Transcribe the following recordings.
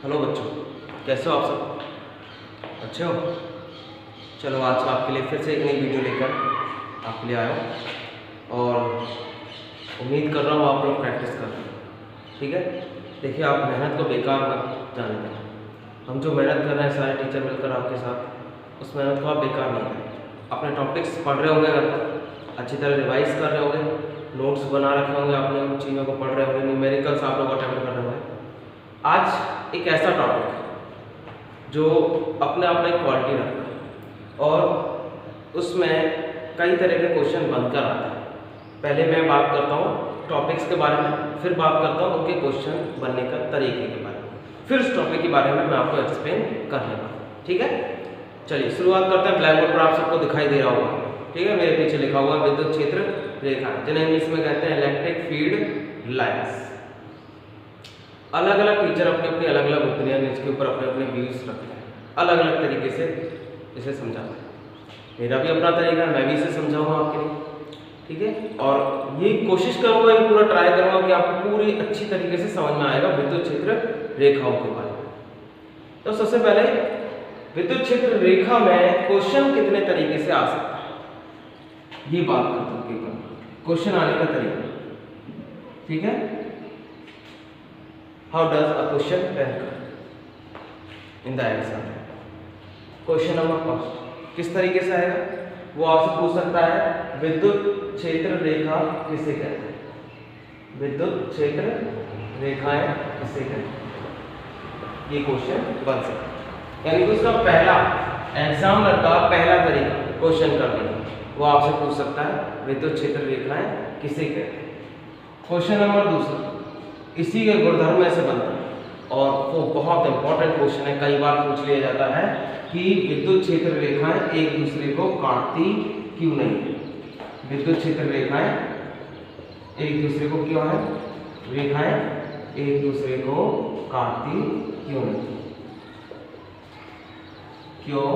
Hello बच्चों, कैसे हो आप सब? अच्छे हो? चलो आज आपके लिए फिर से एक नई वीडियो लेकर आपके लिए आया हूँ और उम्मीद कर रहा हूँ आप लोग प्रैक्टिस कर रहे हो। ठीक है, देखिए आप मेहनत को बेकार मत जाने दें। हम जो मेहनत कर रहे हैं सारे टीचर मिलकर आपके साथ, उस मेहनत को आप बेकार नहीं करें। अपने टॉपिक्स पढ़ रहे होंगे घर पर, अच्छी तरह रिवाइज कर रहे होंगे, नोट्स बना रखे होंगे, आपने उन चीज़ों को पढ़ रहे होंगे, न्यूमेरिकल्स आप लोग अटेम्प्ट कर रहे होंगे। आज एक ऐसा टॉपिक है जो अपने आप में एक क्वालिटी रखता है और उसमें कई तरह के क्वेश्चन बनकर आते हैं। पहले मैं बात करता हूँ टॉपिक्स के बारे में, फिर बात करता हूँ उनके क्वेश्चन बनने का तरीके के बारे में, फिर उस टॉपिक के बारे में मैं आपको एक्सप्लेन करने वाला हूँ। ठीक है, चलिए शुरुआत करते हैं। ब्लैक बोर्ड पर आप सबको दिखाई दे रहा होगा, ठीक है, मेरे पीछे लिखा हुआ है विद्युत क्षेत्र रेखा, जिन्हें इंग्लिश में कहते हैं इलेक्ट्रिक फील्ड लाइन्स। अलग अलग टीचर अपनी अपनी अलग अलग ओपिनियन इसके ऊपर अपने अपने व्यूज रखते हैं, अलग अलग तरीके से इसे समझाते हैं। मेरा भी अपना तरीका है, मैं भी इसे समझाऊंगा आपके लिए। ठीक है, और ये कोशिश करूंगा, ये पूरा ट्राई करूंगा कि आपको पूरी अच्छी तरीके से समझ में आएगा विद्युत क्षेत्र रेखाओं के बारे में। तो सबसे पहले विद्युत क्षेत्र रेखा में क्वेश्चन कितने तरीके से आ सकता है ये बात करते हैं। क्वेश्चन आने का तरीका, ठीक है, how does a question in the exam. Question number first किस तरीके से आएगा, वो आपसे पूछ सकता है विद्युत क्षेत्र रेखा किसे कहते हैं, विद्युत क्षेत्र रेखाएं किसे कहते हैं, ये क्वेश्चन बन सकता है। यानी कि उसका पहला एग्जामिनर का पहला तरीका क्वेश्चन करने का, वो आपसे पूछ सकता है विद्युत क्षेत्र रेखाएं किसे कहते हैं। क्वेश्चन नंबर दूसरा इसी के गुणधर्म में से बनता है और वो बहुत इंपॉर्टेंट क्वेश्चन है, कई बार पूछ लिया जाता है कि विद्युत क्षेत्र रेखाएं एक दूसरे को काटती क्यों नहीं। विद्युत क्षेत्र रेखाएं एक दूसरे को क्यों है, रेखाएं एक दूसरे को काटती क्यों नहीं, क्यों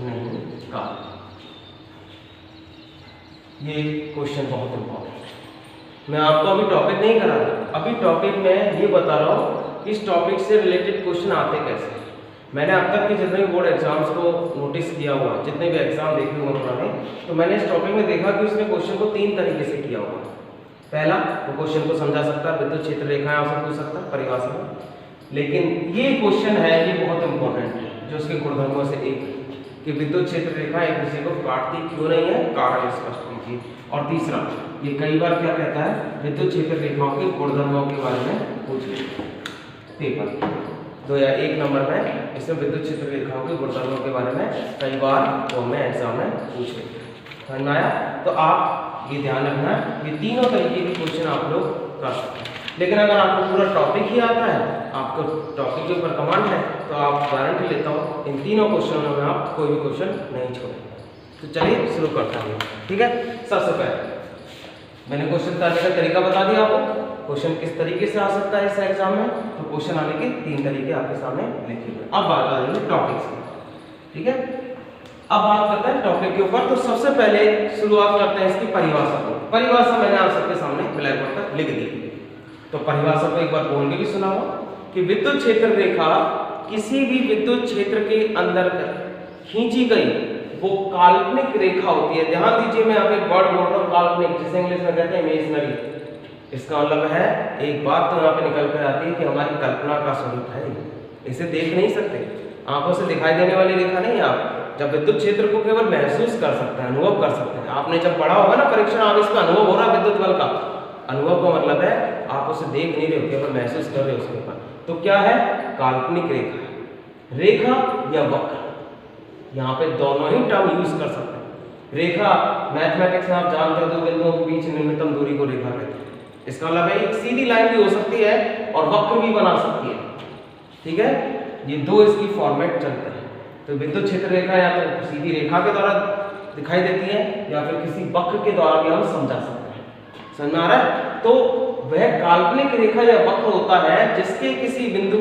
नहीं काटती। ये क्वेश्चन बहुत इंपॉर्टेंट है। मैं आपको अभी टॉपिक नहीं करा रहा, अभी टॉपिक में ये बता रहा हूँ कि इस टॉपिक से रिलेटेड क्वेश्चन आते कैसे। मैंने अब तक के जितने भी बोर्ड एग्जाम्स को नोटिस किया हुआ, जितने भी एग्जाम देखे हुए उन्होंने, तो मैंने इस टॉपिक में देखा कि उसने क्वेश्चन को 3 तरीके से किया हुआ। पहला, वो क्वेश्चन को समझा सकता है, विद्युत क्षेत्र रेखाएं आपसे पूछ सकता है परिभाषा में, लेकिन ये क्वेश्चन है, ये बहुत इंपॉर्टेंट है, जो उसके गुणधर्मों से एक है कि विद्युत क्षेत्र रेखा एक दूसरे को काटती क्यों नहीं है, कारण स्पष्ट कीजिए। और तीसरा, ये कई बार क्या कहता है, विद्युत क्षेत्र रेखाओं के गुणधर्मों के बारे में पूछ लेते पेपर 2 या 1 नंबर में, इसमें विद्युत क्षेत्र रेखाओं के गुणधर्मों के बारे में कई बार वो हमें एग्जाम में पूछ लेते हैं। समझ में आया? तो आप ये ध्यान रखना, ये तीनों तरीके के क्वेश्चन आप लोग कर सकते हैं। लेकिन अगर आपको पूरा टॉपिक ही आता है, आपको टॉपिक के ऊपर कमांड है, तो आप गारंटी लेता हूँ इन तीनों क्वेश्चनों में आप कोई भी क्वेश्चन नहीं छोड़ेंगे। तो चलिए शुरू करता हूँ। ठीक है, सबसे पहले मैंने क्वेश्चन करने का तरीका बता दिया आपको, क्वेश्चन किस तरीके से आ सकता है इस एग्जाम में, तो क्वेश्चन आने के 3 तरीके आपके सामने लिखे हुए। अब बात आ रही है टॉपिक से। ठीक है, अब बात करते हैं टॉपिक के ऊपर। तो सबसे पहले शुरुआत करते हैं इसकी परिभाषा को। परिभाषा मैंने आप सबके सामने ब्लैक बोर्ड पर लिख दी। तो परिभाषा को एक बार बोल के भी सुना हो कि विद्युत क्षेत्र रेखा किसी भी विद्युत क्षेत्र के अंदर खींची गई वो काल्पनिक रेखा होती है। ध्यान दीजिए, मैं यहाँ पे एक वर्ड बोल रहा हूँ काल्पनिक, जिसे इंग्लिश में कहते हैं इमेजिनरी। इसका मतलब है, एक बात तो यहाँ पे निकल कर आती है कि हमारी कल्पना का स्वरूप है, इसे देख नहीं सकते, आंखों से दिखाई देने वाली रेखा नहीं। आप जब विद्युत क्षेत्र को केवल महसूस कर सकते हैं, अनुभव कर सकते हैं। आपने जब पढ़ा होगा ना परीक्षा, आप इसका अनुभव हो रहा है विद्युत बल का, अनुभव का मतलब है आप उसे देख नहीं रहे हो, केवल महसूस कर रहे हो उसके ऊपर। तो क्या है, काल्पनिक रेखा। रेखा या वक्र, यहाँ पे दोनों ही टर्म यूज कर सकते हैं। रेखा मैथमेटिक्स में आप जानते हो, 2 बिंदुओं के बीच न्यूनतम दूरी को रेखा कहते हैं। इसका मतलब है एक सीधी लाइन भी हो सकती है और वक्र भी बना सकती है। ठीक है, ये 2 इसकी फॉर्मेट चलते हैं। तो विद्युत क्षेत्र रेखा या तो सीधी रेखा के द्वारा दिखाई देती है या फिर किसी वक्र के द्वारा भी हम समझा सकते हैं। समझ में आ रहा है? तो वह काल्पनिक रेखा या वक्र होता है जिसके किसी बिंदु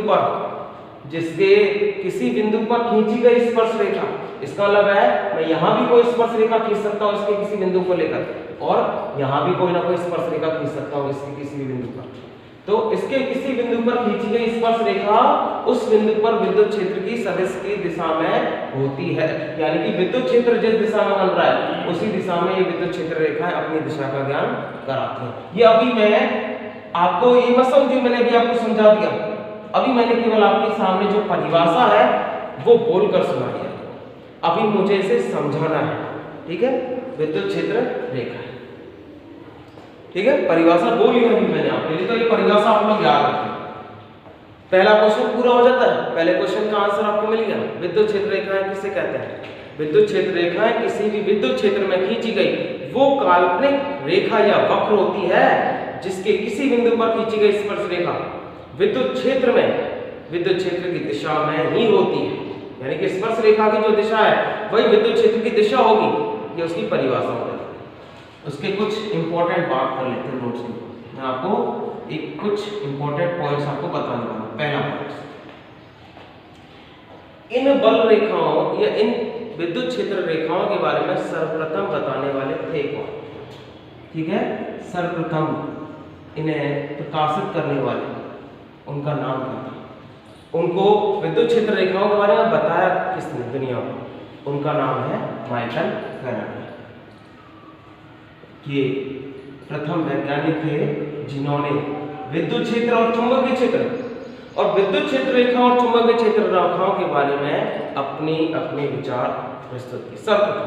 पर खींची गई स्पर्श रेखा। इसका मतलब है मैं यहाँ भी कोई स्पर्श रेखा खींच सकता हूँ इसके किसी बिंदु को लेकर, और यहाँ भी कोई ना कोई स्पर्श रेखा खींच सकता हूँ इसके किसी भी बिंदु पर। तो इसके किसी बिंदु पर खींची गई स्पर्श रेखा उस बिंदु पर विद्युत क्षेत्र की सदिश की दिशा में होती है, यानी कि विद्युत क्षेत्र जिस दिशा में बन रहा है उसी दिशा में ये विद्युत क्षेत्र रेखाएं अपनी दिशा का ज्ञान कराती हैं। ये अभी मैं आपको ये मत समझिए मैंने अभी आपको समझा दिया, अभी मैंने केवल आपके सामने जो परिभाषा है वो बोलकर सुना दिया, अभी मुझे इसे समझाना है। ठीक है, विद्युत क्षेत्र रेखा, ठीक है, परिभाषा बोल लिया अभी मैंने आपके लिए, तो ये परिभाषा आप लोग याद रखें। पहला क्वेश्चन पूरा हो जाता है, पहले क्वेश्चन का आंसर आपको मिल गया। विद्युत क्षेत्र रेखाएं किसे कहते हैं? विद्युत क्षेत्र रेखाएं किसी भी विद्युत क्षेत्र में खींची गई वो काल्पनिक रेखा या वक्र होती है जिसके किसी बिंदु पर खींची गई स्पर्श रेखा विद्युत क्षेत्र में विद्युत क्षेत्र की दिशा में ही होती है, यानी कि स्पर्श रेखा की जो दिशा है वही विद्युत क्षेत्र की दिशा होगी, ये उसकी परिभाषा हो जाती है। उसके कुछ इंपॉर्टेंट बात कर लेते हैं नोट्स के, मैं आपको एक कुछ इंपॉर्टेंट पॉइंट्स आपको बताने वाला हूं। पहला पॉइंट, इन बल रेखाओं या इन विद्युत क्षेत्र रेखाओं के बारे में सर्वप्रथम बताने वाले थे कौन? ठीक है, सर्वप्रथम इन्हें प्रकाशित करने वाले उनका नाम क्या था? उनको विद्युत क्षेत्र रेखाओं के बारे में बताया किसने दुनिया को? उनका नाम है माइकल फैराडे। ये प्रथम वैज्ञानिक थे जिन्होंने विद्युत क्षेत्र और चुंबकीय क्षेत्र और विद्युत क्षेत्र रेखा और चुंबकीय क्षेत्र रेखाओं के बारे में अपने विचार प्रस्तुत किए सर्वप्रथम।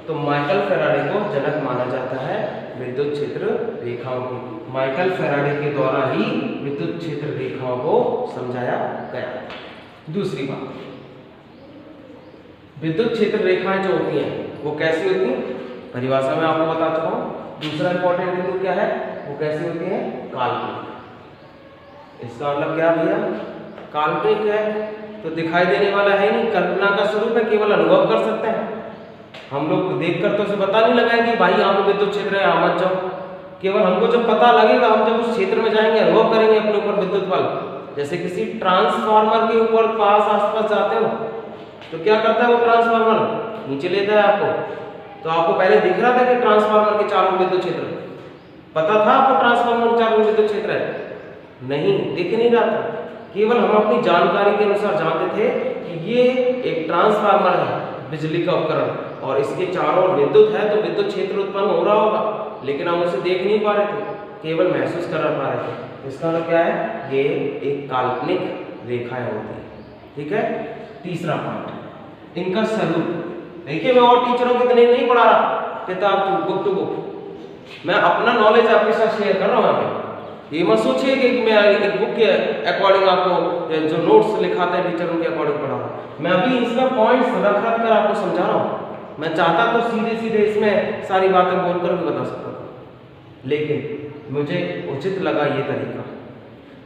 तो माइकल फैराडे को जनक माना जाता है विद्युत क्षेत्र रेखाओं की। माइकल फैराडे के द्वारा ही विद्युत क्षेत्र रेखाओं को समझाया गया। दूसरी बात, विद्युत क्षेत्र रेखाएं जो होती हैं वो कैसी होती हैं? परिभाषा में आपको बता चुका हूं। दूसरा इंपॉर्टेंट बिंदु क्या है? वो कैसी होती है? काल्पनिक। इसका मतलब क्या भैया? काल्पनिक है तो दिखाई देने वाला है नहीं, कल्पना का स्वरूप है, केवल अनुभव कर सकते हैं हम लोग। देखकर तो उसे पता नहीं लगा कि भाई यहाँ पे विद्युत क्षेत्र है, यहाँ मत जाओ। केवल हमको जब पता लगेगा, हम जब उस क्षेत्र में जाएंगे, अनुभव करेंगे अपने ऊपर विद्युत बल। जैसे किसी ट्रांसफार्मर के ऊपर पास आसपास जाते हो तो क्या करता है वो ट्रांसफार्मर? नीचे लेता है आपको। तो आपको पहले दिख रहा था कि ट्रांसफार्मर के चारों विद्युत क्षेत्र, पता था आपको ट्रांसफार्मर के चारों विद्युत क्षेत्र है? नहीं, दिख नहीं रहा था। केवल हम अपनी जानकारी के अनुसार जानते थे कि ये एक ट्रांसफार्मर है, बिजली का उपकरण, और इसके चारों ओर विद्युत है तो विद्युत क्षेत्र उत्पन्न हो रहा होगा, लेकिन हम उसे देख नहीं पा रहे थे, केवल महसूस कर पा रहे थे। इसका मतलब क्या है? ये एक काल्पनिक रेखाएं होती है। ठीक है। तीसरा पॉइंट, इनका स्वरूप। देखिए, मैं और टीचरों की तरह नहीं पढ़ा रहा किताब बुक टू बुक, मैं अपना नॉलेज आपके साथ शेयर कर रहा हूँ। यहाँ ये मत सोचिए कि मैं एक बुक के अकॉर्डिंग आपको जो नोट्स लिखाते हैं टीचर उनके अकॉर्डिंग पढ़ा रहा हूँ। मैं अभी इसमें पॉइंट्स रख रख कर आपको समझा रहा हूँ। मैं चाहता तो सीधे सीधे इसमें सारी बातें बोलकर भी बता सकता था, लेकिन मुझे उचित लगा ये तरीका।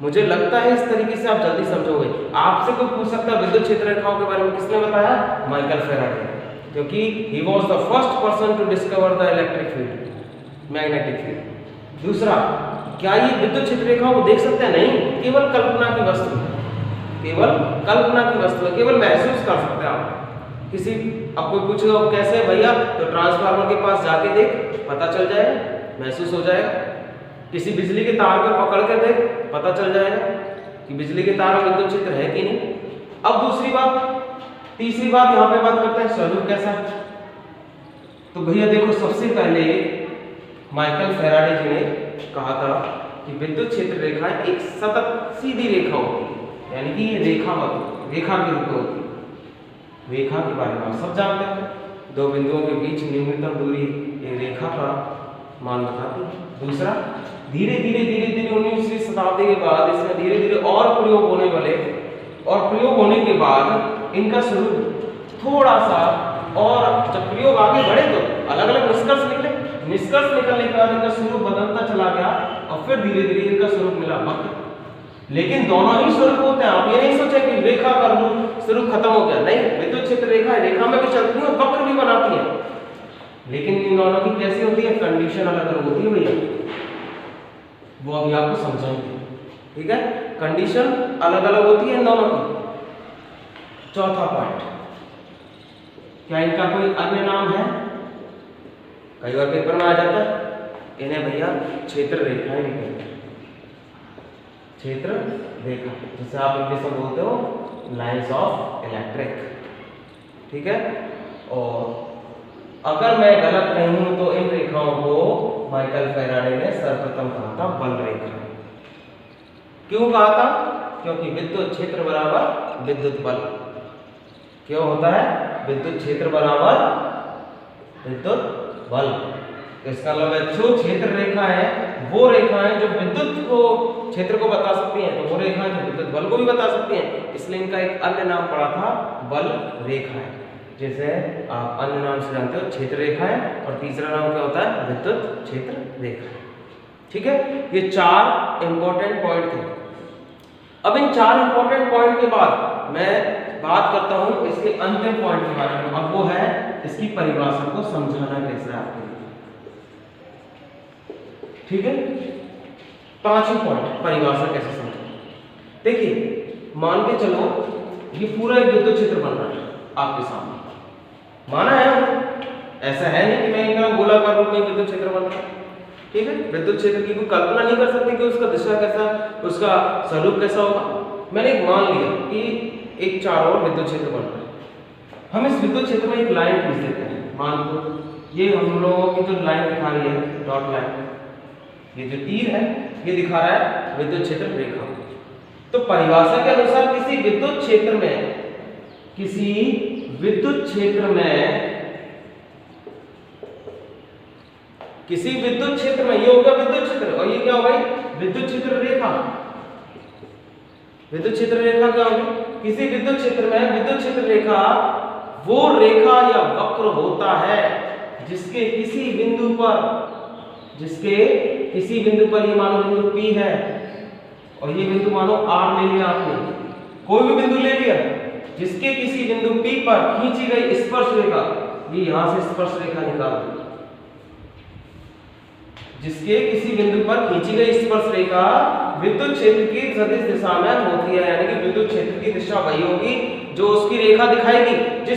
मुझे लगता है इस तरीके से आप जल्दी समझोगे। आपसे कोई पूछ सकता है विद्युत क्षेत्र रेखाओं के बारे में किसने बताया? माइकल फैराडे, क्योंकि he was the first person to discover the electric field, magnetic field. दूसरा, क्या ये विद्युत क्षेत्र रेखाओं को देख सकते हैं? नहीं, केवल कल्पना की वस्तु है, केवल कल्पना की वस्तु है, केवल महसूस कर सकते हैं आप। किसी अब कोई पूछेगा कैसे भैया, तो ट्रांसफार्मर के पास जाके देख, पता चल जाएगा, महसूस हो जाएगा। किसी बिजली के तार को पकड़ कर देख, पता चल जाएगा कि बिजली के तार में विद्युत क्षेत्र है कि नहीं। अब दूसरी बात, तीसरी बात यहाँ पे बात करते हैं स्वरूप कैसा है। तो भैया देखो, सबसे पहले माइकल फैराडे जी ने कहा था कि विद्युत क्षेत्र रेखाएं एक सतत सीधी रेखा होती है, यानी कि ये रेखा के रूप में होती है। रेखा के बारे में आप सब जानते हैं, दो बिंदुओं के बीच न्यूनतम दूरी ये रेखा का मान बताती है। दूसरा, धीरे धीरे 19वीं शताब्दी के बाद इसमें धीरे धीरे और प्रयोग होने वाले, और प्रयोग होने के बाद इनका स्वरूप थोड़ा सा, और जब प्रयोग आगे बढ़े तो अलग अलग निष्कर्ष निकले। निष्कर्ष निकलने के बाद इनका स्वरूप बदलता चला गया और फिर धीरे धीरे इनका स्वरूप मिला वक्र। लेकिन दोनों ही स्वरूप होते हैं। आप ये नहीं सोचे कि रेखा का स्वरूप खत्म हो गया, नहीं, विद्युत क्षेत्र रेखा में भी चलती है और वक्र भी बनाती है, लेकिन इन दोनों की कैसी होती है? कंडीशन अलग अलग होती है भैया, वो अभी आपको समझाएंगे। ठीक है, कंडीशन अलग अलग होती है इन दोनों की। चौथा पॉइंट, क्या इनका कोई अन्य नाम है? कई बार पेपर में आ जाता है, इन्हें भैया क्षेत्र रेखाएं भी कहते हैं। क्षेत्र रेखा, जिसे आप इंग्लिश में बोलते हो लाइंस ऑफ इलेक्ट्रिक। ठीक है, और अगर मैं गलत नहीं हूं तो इन रेखाओं को माइकल फैराडे ने सर्वप्रथम कहा था बल रेखा। क्यों कहा था? क्योंकि विद्युत क्षेत्र बराबर विद्युत बल। क्यों होता है? विद्युत क्षेत्र बराबर विद्युत बल। इसका मतलब जो क्षेत्र रेखा है वो रेखाएं जो विद्युत को क्षेत्र को बता सकती हैं, तो वो रेखाएं जो विद्युत बल को भी बता सकती हैं, इसलिए इनका एक अन्य नाम पड़ा था बल रेखाएं, जैसे आप अन्य नाम से जानते हो क्षेत्र रेखाएं, और तीसरा नाम क्या होता है? विद्युत क्षेत्र रेखा। ठीक है, ये 4 इंपॉर्टेंट पॉइंट थे। अब इन 4 इंपॉर्टेंट पॉइंट के बाद मैं बात करता हूं इसके अंतिम पॉइंट के बारे में। अब वो है इसकी परिभाषा को समझाना कैसे आपके लिए। ठीक है, 5 पॉइंट परिभाषा कैसे समझना। देखिए, मान के चलो ये पूरा एक विद्युत क्षेत्र बन रहा है आपके सामने, माना है, ऐसा है नहीं कि मैं इनका गोलाकार रूप में विद्युत क्षेत्र बन रहा है। ठीक है, विद्युत क्षेत्र की कोई कल्पना नहीं कर सकते कि उसका दिशा कैसा, उसका स्वरूप कैसा होगा। मैंने एक मान लिया कि एक चारों ओर विद्युत क्षेत्र बन रहा है। हम इस विद्युत क्षेत्र में एक लाइन खींच देते हैं। मान लो ये हम लोगों की जो लाइन दिखा रही है डॉट लाइन, ये जो तीर है ये दिखा रहा है विद्युत क्षेत्र रेखा। तो परिभाषा के अनुसार किसी विद्युत क्षेत्र में ये हो गया विद्युत क्षेत्र, और ये क्या हो गई? विद्युत क्षेत्र रेखा। विद्युत क्षेत्र रेखा क्या होगी? किसी विद्युत क्षेत्र में विद्युत क्षेत्र रेखा वो रेखा या वक्र होता है जिसके किसी बिंदु पर ये मानो बिंदु P है, और ये बिंदु मानो R ले लिया आपने, कोई भी बिंदु ले लिया, जिसके किसी बिंदु P पर खींची गई स्पर्श रेखा, ये यहां से स्पर्श रेखा निकाल दी, जिसके किसी बिंदु पर खींची गई स्पर्श रेखा विद्युत क्षेत्र की सदिश दिशा में होती है, यानी कि विद्युत क्षेत्र की दिशा वही होगी जो उसकी रेखा दिखाएगी। जो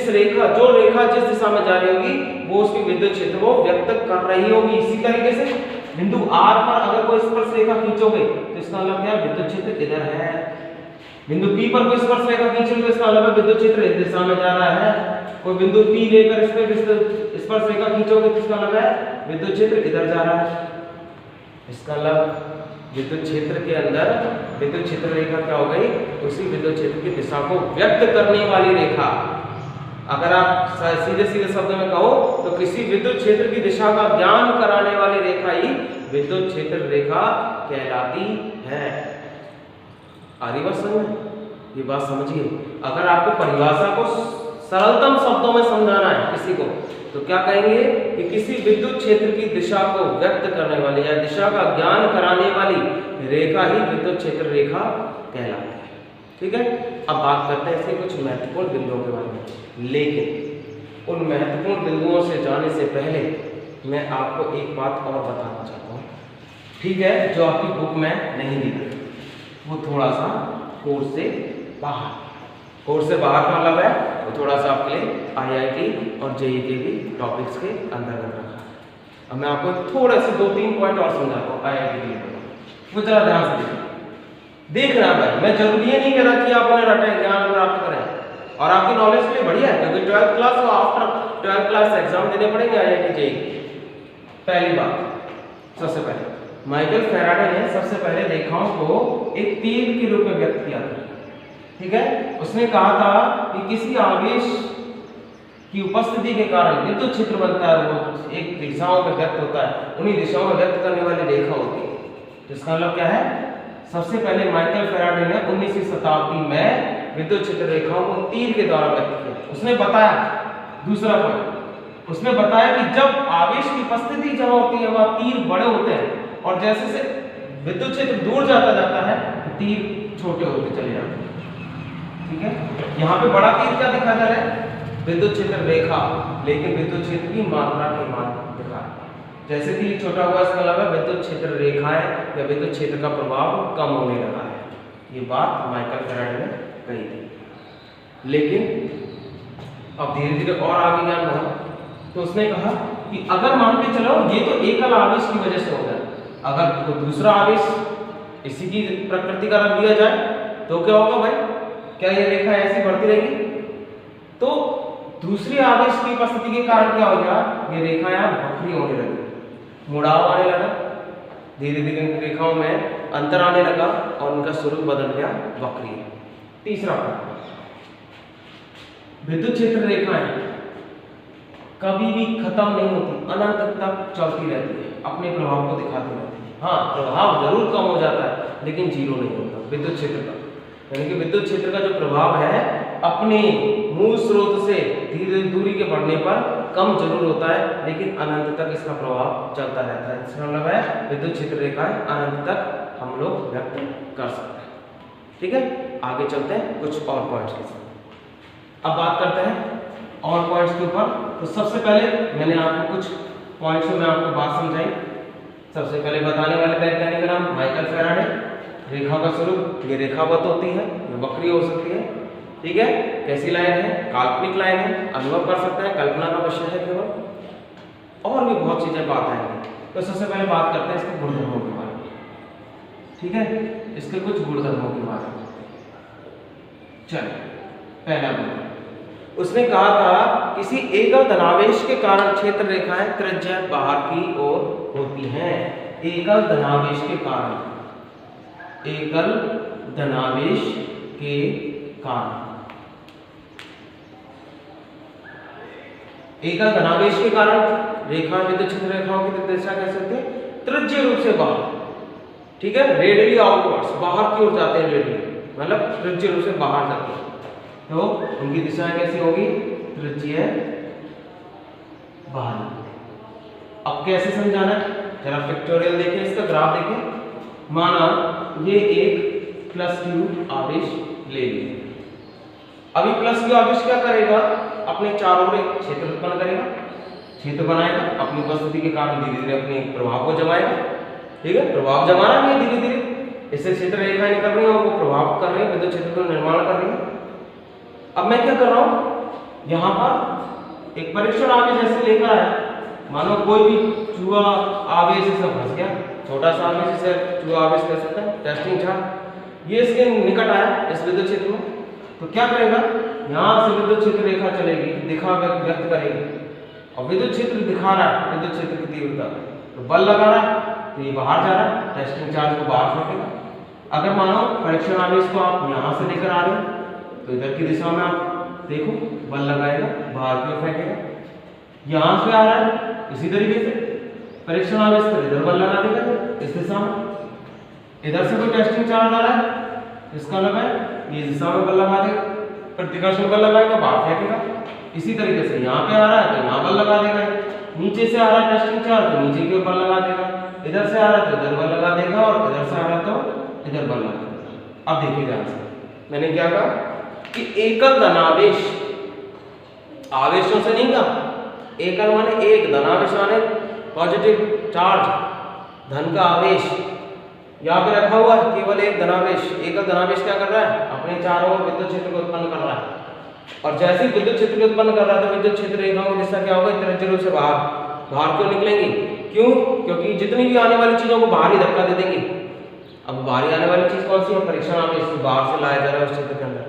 रेखा जिस दिशा में जा रही होगी वो उसके विद्युत क्षेत्र को व्यक्त कर रही होगी। इसी तरीके से बिंदु R पर अगर कोई स्पर्श रेखा खींचोगे तो इसका मतलब क्या है? विद्युत क्षेत्र इधर है। बिंदु P पर कोई स्पर्श रेखा खींचोगे तो इसका मतलब विद्युत क्षेत्र इस दिशा में जा रहा है। कोई बिंदु P लेकर इस पे स्पर्श रेखा खींचोगे तो इसका मतलब है विद्युत क्षेत्र इधर जा रहा है। इसका मतलब विद्युत क्षेत्र के अंदर विद्युत क्षेत्र रेखा क्या हो गई? उसी विद्युत क्षेत्र की दिशा को व्यक्त करने वाली रेखा। अगर आप सीधे शब्द में कहो तो किसी विद्युत क्षेत्र की दिशा का ज्ञान कराने वाली रेखा ही विद्युत क्षेत्र रेखा कहलाती है। ये बात समझिए। अगर आपको परिभाषा को सरलतम शब्दों में समझाना है किसी को, तो क्या कहेंगे कि किसी विद्युत क्षेत्र की दिशा को व्यक्त करने वाली या दिशा का ज्ञान कराने वाली रेखा ही विद्युत क्षेत्र रेखा कहलाती है। ठीक है, अब बात करते हैं इसके कुछ महत्वपूर्ण बिंदुओं के बारे में। लेकिन उन महत्वपूर्ण बिंदुओं से जाने से पहले मैं आपको एक बात और बताना चाहता हूँ, ठीक है, जो आपकी बुक में नहीं दी गई, वो थोड़ा सा कोर्स से बाहर का मतलब है वो थोड़ा सा आपके लिए IIT और JEE के भी टॉपिक्स के अंतर्गत रखा है। अब मैं आपको थोड़ा से 2-3 पॉइंट और समझाता हूँ IIT के लिए, वो जरा ध्यान से देखना भाई। मैं जरूरी ये नहीं कह रहा कि आप उन्हें रटें, ज्ञान प्राप्त करें, और आपकी नॉलेज के लिए बढ़िया है, क्योंकि 12th क्लास और आफ्टर 12th क्लास एग्जाम देने पड़ेंगे IIT JEE। पहली बात, सबसे पहले माइकल फैराडे ने सबसे पहले रेखाओं को एक तीर के रूप में व्यक्त किया था। ठीक है, उसने कहा था कि किसी आवेश की उपस्थिति के कारण विद्युत क्षेत्र बनता है, वो एक दिशाओं में व्यक्त होता है, उन्हीं दिशाओं में व्यक्त करने वाली रेखा होती है। तो इसका मतलब क्या है? सबसे पहले माइकल फैराडे ने 19वीं शताब्दी में विद्युत क्षेत्र रेखाओं को तीर के द्वारा व्यक्त किया। उसने बताया, दूसरा पॉइंट, उसने बताया कि जब आवेश की उपस्थिति जहां होती है वहां तीर बड़े होते हैं, और जैसे से विद्युत क्षेत्र दूर जाता है तीर छोटे होते चले जाते हैं। ठीक है, यहाँ पे बड़ा तीर क्या दिखा जा रहा है? विद्युत क्षेत्र रेखा, लेकिन विद्युत क्षेत्र की मात्रा के मान दिखा। जैसे तीर छोटा हुआ इसका मतलब विद्युत क्षेत्र रेखाएं या विद्युत क्षेत्र का प्रभाव कम होने लगा है। ये बात माइकल फैराडे ने कही थी। लेकिन अब धीरे धीरे और आगे ज्ञान बढ़ा, तो उसने कहा कि अगर मान के चलो ये तो एकल आवेश की वजह से होगा, अगर कोई दूसरा आवेश इसी की प्रकृति का रख दिया जाए तो क्या होगा भाई, क्या ये रेखा ऐसी बढ़ती रहेगी? तो दूसरी आवेश की उपस्थिति के कारण क्या हो गया, ये रेखा यहाँ वक्री होने लगी, मुड़ाव आने लगा, धीरे धीरे रेखाओं में अंतर आने लगा और उनका स्वरूप बदल गया वक्री। तीसरा प्रकार, विद्युत क्षेत्र रेखाएं कभी भी खत्म नहीं होती, अनंत तक चलती रहती है, अपने प्रभाव को दिखाती रहती है। हाँ, प्रभाव जरूर कम हो जाता है लेकिन जीरो नहीं होता विद्युत क्षेत्र का। यानी कि विद्युत क्षेत्र का जो प्रभाव है अपने मूल स्रोत से धीरे दूरी के बढ़ने पर कम जरूर होता है लेकिन अनंत तक इसका प्रभाव चलता रहता है। इसका मतलब है विद्युत क्षेत्र रेखाएं अनंत तक हम लोग व्यक्त कर सकते हैं। ठीक है, आगे चलते हैं कुछ और पॉइंट्स के साथ। अब बात करते हैं और पॉइंट्स के ऊपर। तो सबसे पहले मैंने आपको कुछ पॉइंट्स में आपको बात समझाई। सबसे पहले बताने वाले वैज्ञानिक का नाम माइकल फैराडे। रेखा का स्वरूप, ये रेखावत होती है, ये वक्री हो सकती है। ठीक है, कैसी लाइन है? काल्पनिक लाइन है, अनुभव कर सकते हैं, कल्पना का विषय है केवल। और भी बहुत चीजें बात आएंगी। तो सबसे पहले बात करते हैं इसके गुणधर्मों के बारे में। ठीक है, इसके कुछ गुणधर्मों के बारे में। चलिए, पहला गुण, उसने कहा था किसी एकल धनावेश के कारण क्षेत्र रेखाएं त्रिज्या बाहर की ओर होती हैं। एकल धनावेश के कारण, एकल धनावेश के कारण, एकल धनावेश के कारण रेखा विद्युत क्षेत्र रेखाओं की दिशा कैसे होती है? त्रिज्यीय रूप से बाहर। ठीक है, रेडियली आउटवर्ड्स, बाहर की ओर जाते हैं रेडियली, मतलब त्रिज्यीय रूप से बाहर जाते हैं। तो उनकी दिशाएं कैसी होगी? त्रिज्यीय बाहर। अब कैसे समझाना है? जरा पिक्टोरियल देखें, इसका ग्राफ देखें। माना ये एक प्लस क्यू आवेश ले लिया। अभी प्लस क्यू आवेश क्या करेगा? अपने चारों ओर एक क्षेत्र उत्पन्न करेगा, क्षेत्र बनाएगा, अपनी उपस्थिति के कारण धीरे धीरे अपने प्रभाव को जमाएगा। ठीक है, प्रभाव जमाना भी है धीरे धीरे, इससे क्षेत्र रेखाएं निकल रही है और वो प्रभाव कर रही है, विद्युत क्षेत्र का निर्माण कर रही है। अब मैं क्या कर रहा हूं, यहां पर एक परीक्षण आवेश जैसे लेकर आया। मानो कोई भी चूहा आवेश से फंस गया, छोटा सा आवेश से चूहा आवेश कह सकता है, टेस्टिंग चार्ट। ये इसके निकट आया इस विद्युत क्षेत्र में, तो क्या करेगा? यहां से विद्युत क्षेत्र रेखा चलेगी, दिखा व्यक्त करेगी, और विद्युत क्षेत्र दिखा रहा है विद्युत क्षेत्र की तीव्रता, तो बल लगा रहा है, तो ये बाहर जा रहा है, टेस्टिंग चार्ज को बाहर फेंकेगा। अगर मानो परीक्षण आवेश को आप यहां से लेकर आ रहे हैं तो इधर की दिशा में आप देखो, बल लगाएगा, बाहर की ओर फेंकेगा। यहां से आ रहा है इसी तरीके से परीक्षण आवेश पर इधर बल लगा देगा इस दिशा में। इधर से कोई टेस्टिंग चार्ज आ रहा है, इसका लगा ये दिशा में बल लगा देगा, प्रतिकर्षण बल लगाएगा, बाहर फेंकेगा। इसी तरीके से यहाँ पे आ रहा है तो यहाँ बल लगा देगा, नीचे से आ रहा है टेस्टिंग चार्ज तो नीचे की ओर बल लगा देगा, इधर से आ रहा है तो इधर बल लगा देगा, और इधर से आ रहा है तो इधर बल लगा देगा। अब देखिए ध्यान से, मैंने क्या कहा कि एकल धनावेश, आवेशों से नहीं कहा, एकल माने एक, धनावेश माने पॉजिटिव चार्ज, धन का आवेश। यहाँ पे रखा हुआ है केवल एक धनावेश। एकल धनावेश क्या कर रहा है? अपने चारों ओर विद्युत क्षेत्र को उत्पन्न कर रहा है, और जैसे ही विद्युत क्षेत्र को उत्पन्न कर रहा है तो विद्युत क्षेत्र रेखाओं की दिशा क्या होगी? त्रिज्यीय रूप से बाहर क्यों निकलेंगी? क्यों? क्योंकि जितनी भी आने वाली चीजों को बाहर ही धक्का दे देंगे। अब बाहर आने वाली चीज कौन सी है? परीक्षण आवेश को बाहर से लाया जा रहा है उस क्षेत्र के अंदर।